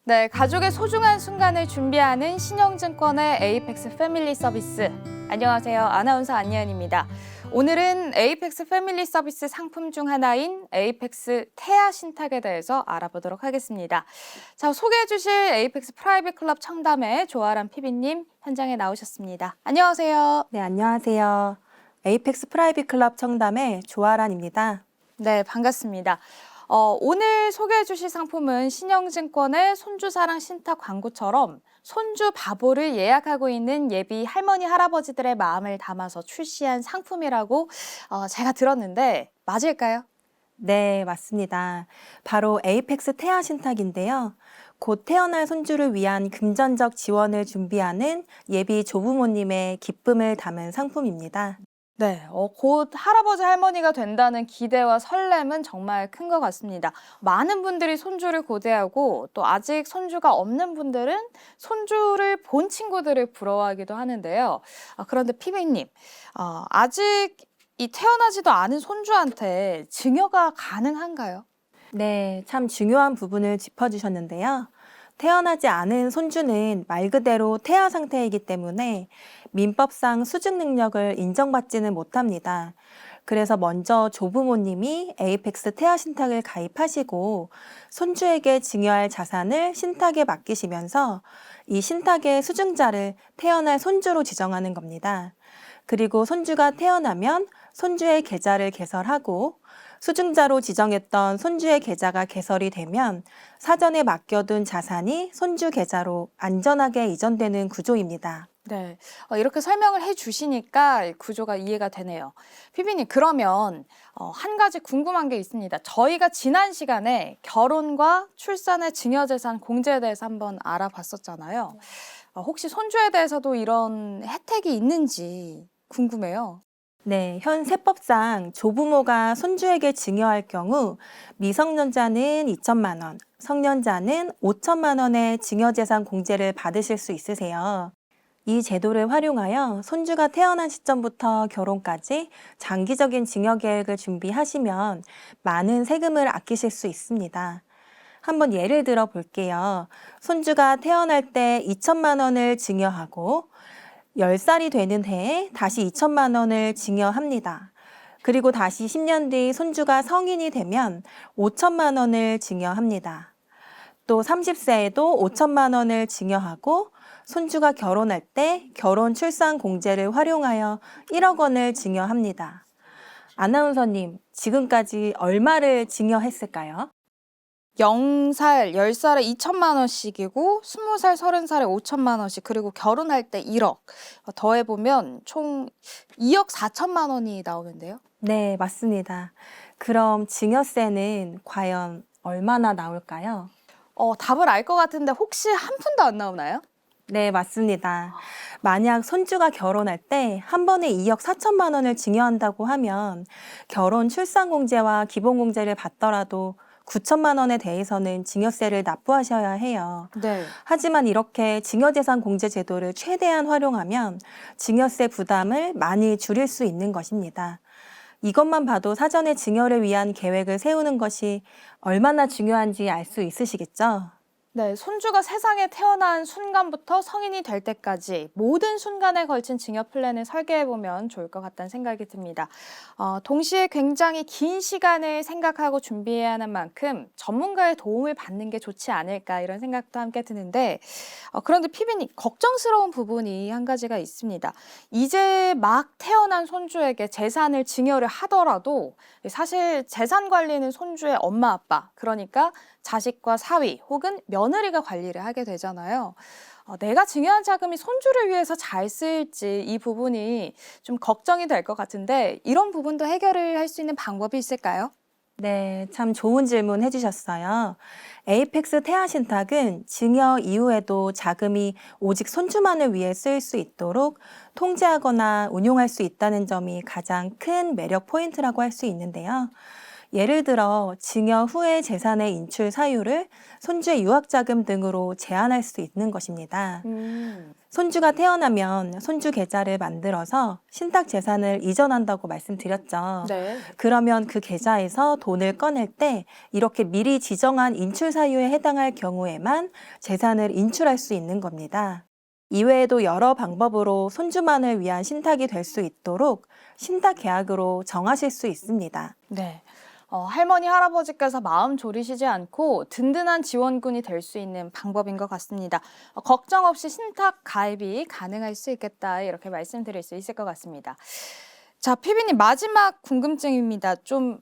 네, 가족의 소중한 순간을 준비하는 신영증권의 에이펙스 패밀리 서비스. 안녕하세요. 아나운서 안예은입니다. 오늘은 에이펙스 패밀리 서비스 상품 중 하나인 에이펙스 태아 신탁에 대해서 알아보도록 하겠습니다. 자, 소개해 주실 에이펙스 프라이빗 클럽 청담의 조아람 PB님 현장에 나오셨습니다. 안녕하세요. 네, 안녕하세요. 에이펙스 프라이빗 클럽 청담의 조아란입니다. 네, 반갑습니다. 오늘 소개해 주실 상품은 신영증권의 손주사랑 신탁 광고처럼 손주 바보를 예약하고 있는 예비 할머니, 할아버지들의 마음을 담아서 출시한 상품이라고 제가 들었는데 맞을까요? 네, 맞습니다. 바로 에이펙스 태아 신탁인데요. 곧 태어날 손주를 위한 금전적 지원을 준비하는 예비 조부모님의 기쁨을 담은 상품입니다. 네, 곧 할아버지, 할머니가 된다는 기대와 설렘은 정말 큰 것 같습니다. 많은 분들이 손주를 고대하고 또 아직 손주가 없는 분들은 손주를 본 친구들을 부러워하기도 하는데요. 그런데 피비님, 아직 이 태어나지도 않은 손주한테 증여가 가능한가요? 네, 참 중요한 부분을 짚어주셨는데요. 태어나지 않은 손주는 말 그대로 태아 상태이기 때문에 민법상 수증 능력을 인정받지는 못합니다. 그래서 먼저 조부모님이 에이펙스 태아 신탁을 가입하시고 손주에게 증여할 자산을 신탁에 맡기시면서 이 신탁의 수증자를 태어날 손주로 지정하는 겁니다. 그리고 손주가 태어나면 손주의 계좌를 개설하고 수증자로 지정했던 손주의 계좌가 개설이 되면 사전에 맡겨둔 자산이 손주 계좌로 안전하게 이전되는 구조입니다. 네, 이렇게 설명을 해주시니까 구조가 이해가 되네요. 피비님, 그러면 한 가지 궁금한 게 있습니다. 저희가 지난 시간에 결혼과 출산의 증여재산 공제에 대해서 한번 알아봤었잖아요. 혹시 손주에 대해서도 이런 혜택이 있는지 궁금해요. 네, 현 세법상 조부모가 손주에게 증여할 경우 미성년자는 2천만 원, 성년자는 5천만 원의 증여재산 공제를 받으실 수 있으세요. 이 제도를 활용하여 손주가 태어난 시점부터 결혼까지 장기적인 증여 계획을 준비하시면 많은 세금을 아끼실 수 있습니다. 한번 예를 들어 볼게요. 손주가 태어날 때 2천만 원을 증여하고 10살이 되는 해에 다시 2천만 원을 증여합니다. 그리고 다시 10년 뒤 손주가 성인이 되면 5천만 원을 증여합니다. 또 30세에도 5천만 원을 증여하고 손주가 결혼할 때 결혼 출산 공제를 활용하여 1억 원을 증여합니다. 아나운서님, 지금까지 얼마를 증여했을까요? 0살, 10살에 2천만 원씩이고 20살, 30살에 5천만 원씩 그리고 결혼할 때 1억 더해보면 총 2억 4천만 원이 나오는데요. 네, 맞습니다. 그럼 증여세는 과연 얼마나 나올까요? 답을 알 것 같은데 혹시 한 푼도 안 나오나요? 네, 맞습니다. 만약 손주가 결혼할 때 한 번에 2억 4천만 원을 증여한다고 하면 결혼 출산공제와 기본공제를 받더라도 9천만 원에 대해서는 증여세를 납부하셔야 해요. 네. 하지만 이렇게 증여재산 공제 제도를 최대한 활용하면 증여세 부담을 많이 줄일 수 있는 것입니다. 이것만 봐도 사전에 증여를 위한 계획을 세우는 것이 얼마나 중요한지 알 수 있으시겠죠? 네, 손주가 세상에 태어난 순간부터 성인이 될 때까지 모든 순간에 걸친 증여 플랜을 설계해보면 좋을 것 같다는 생각이 듭니다. 동시에 굉장히 긴 시간을 생각하고 준비해야 하는 만큼 전문가의 도움을 받는 게 좋지 않을까 이런 생각도 함께 드는데 그런데 피비님 걱정스러운 부분이 한 가지가 있습니다. 이제 막 태어난 손주에게 재산을 증여를 하더라도 사실 재산 관리는 손주의 엄마, 아빠 그러니까 자식과 사위 혹은 며느리가 관리를 하게 되잖아요. 내가 증여한 자금이 손주를 위해서 잘 쓰일지 이 부분이 좀 걱정이 될 것 같은데 이런 부분도 해결을 할 수 있는 방법이 있을까요? 네, 참 좋은 질문 해주셨어요. 에이펙스 태아 신탁은 증여 이후에도 자금이 오직 손주만을 위해 쓰일 수 있도록 통제하거나 운용할 수 있다는 점이 가장 큰 매력 포인트라고 할 수 있는데요. 예를 들어 증여 후의 재산의 인출 사유를 손주의 유학자금 등으로 제한할 수 있는 것입니다. 손주가 태어나면 손주 계좌를 만들어서 신탁 재산을 이전한다고 말씀드렸죠. 네. 그러면 그 계좌에서 돈을 꺼낼 때 이렇게 미리 지정한 인출 사유에 해당할 경우에만 재산을 인출할 수 있는 겁니다. 이외에도 여러 방법으로 손주만을 위한 신탁이 될 수 있도록 신탁 계약으로 정하실 수 있습니다. 네. 할머니, 할아버지께서 마음 졸이시지 않고 든든한 지원군이 될 수 있는 방법인 것 같습니다. 걱정 없이 신탁 가입이 가능할 수 있겠다, 이렇게 말씀드릴 수 있을 것 같습니다. 자, 피비님, 마지막 궁금증입니다. 좀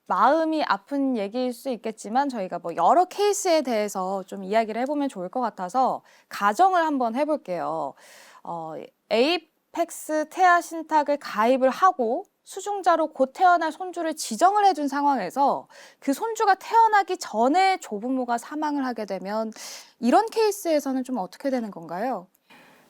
마음이 아픈 얘기일 수 있겠지만 저희가 뭐 여러 케이스에 대해서 좀 이야기를 해보면 좋을 것 같아서 가정을 한번 해볼게요. 에이펙스 태아 신탁을 가입을 하고 수중자로 곧 태어날 손주를 지정을 해준 상황에서 그 손주가 태어나기 전에 조부모가 사망을 하게 되면 이런 케이스에서는 좀 어떻게 되는 건가요?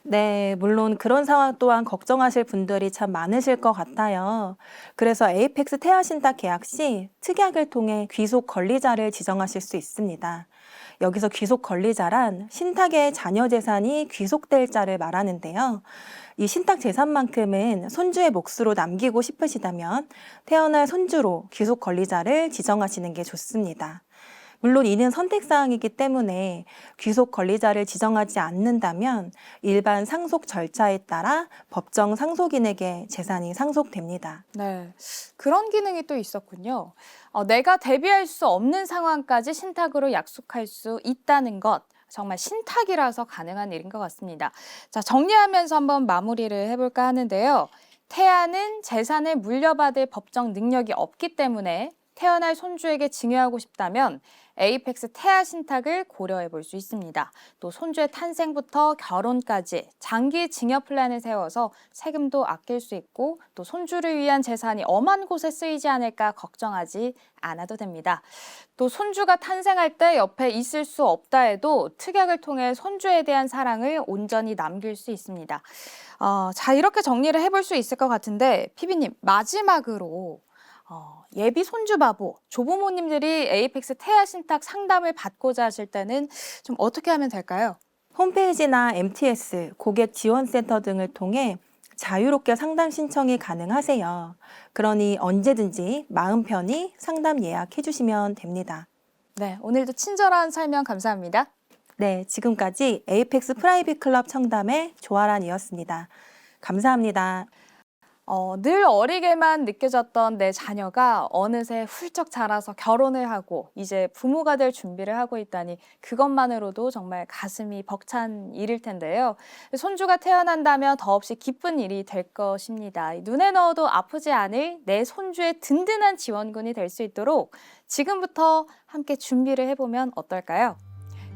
네, 물론 그런 상황 또한 걱정하실 분들이 참 많으실 것 같아요. 그래서 에이펙스 태아 신탁 계약 시 특약을 통해 귀속 권리자를 지정하실 수 있습니다. 여기서 귀속 권리자란 신탁의 자녀 재산이 귀속될 자를 말하는데요. 이 신탁 재산만큼은 손주의 몫으로 남기고 싶으시다면 태어날 손주로 귀속 권리자를 지정하시는 게 좋습니다. 물론 이는 선택사항이기 때문에 귀속 권리자를 지정하지 않는다면 일반 상속 절차에 따라 법정 상속인에게 재산이 상속됩니다. 네, 그런 기능이 또 있었군요. 내가 대비할 수 없는 상황까지 신탁으로 약속할 수 있다는 것. 정말 신탁이라서 가능한 일인 것 같습니다. 자, 정리하면서 한번 마무리를 해볼까 하는데요. 태아는 재산을 물려받을 법정 능력이 없기 때문에 태어날 손주에게 증여하고 싶다면 에이펙스 태아 신탁을 고려해 볼 수 있습니다. 또 손주의 탄생부터 결혼까지 장기 증여 플랜을 세워서 세금도 아낄 수 있고 또 손주를 위한 재산이 엄한 곳에 쓰이지 않을까 걱정하지 않아도 됩니다. 또 손주가 탄생할 때 옆에 있을 수 없다 해도 특약을 통해 손주에 대한 사랑을 온전히 남길 수 있습니다. 자, 이렇게 정리를 해볼 수 있을 것 같은데 피비님, 마지막으로 예비 손주바보, 조부모님들이 에이펙스 태아 신탁 상담을 받고자 하실 때는 좀 어떻게 하면 될까요? 홈페이지나 MTS, 고객지원센터 등을 통해 자유롭게 상담 신청이 가능하세요. 그러니 언제든지 마음 편히 상담 예약해 주시면 됩니다. 네, 오늘도 친절한 설명 감사합니다. 네, 지금까지 에이펙스 프라이빗 클럽 청담의 조아란이었습니다. 감사합니다. 늘 어리게만 느껴졌던 내 자녀가 어느새 훌쩍 자라서 결혼을 하고 이제 부모가 될 준비를 하고 있다니 그것만으로도 정말 가슴이 벅찬 일일 텐데요. 손주가 태어난다면 더없이 기쁜 일이 될 것입니다. 눈에 넣어도 아프지 않을 내 손주의 든든한 지원군이 될 수 있도록 지금부터 함께 준비를 해보면 어떨까요?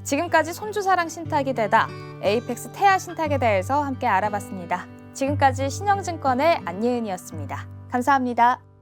지금까지 손주사랑 신탁이 되다 에이펙스 태아 신탁에 대해서 함께 알아봤습니다. 지금까지 신영증권의 안예은이었습니다. 감사합니다.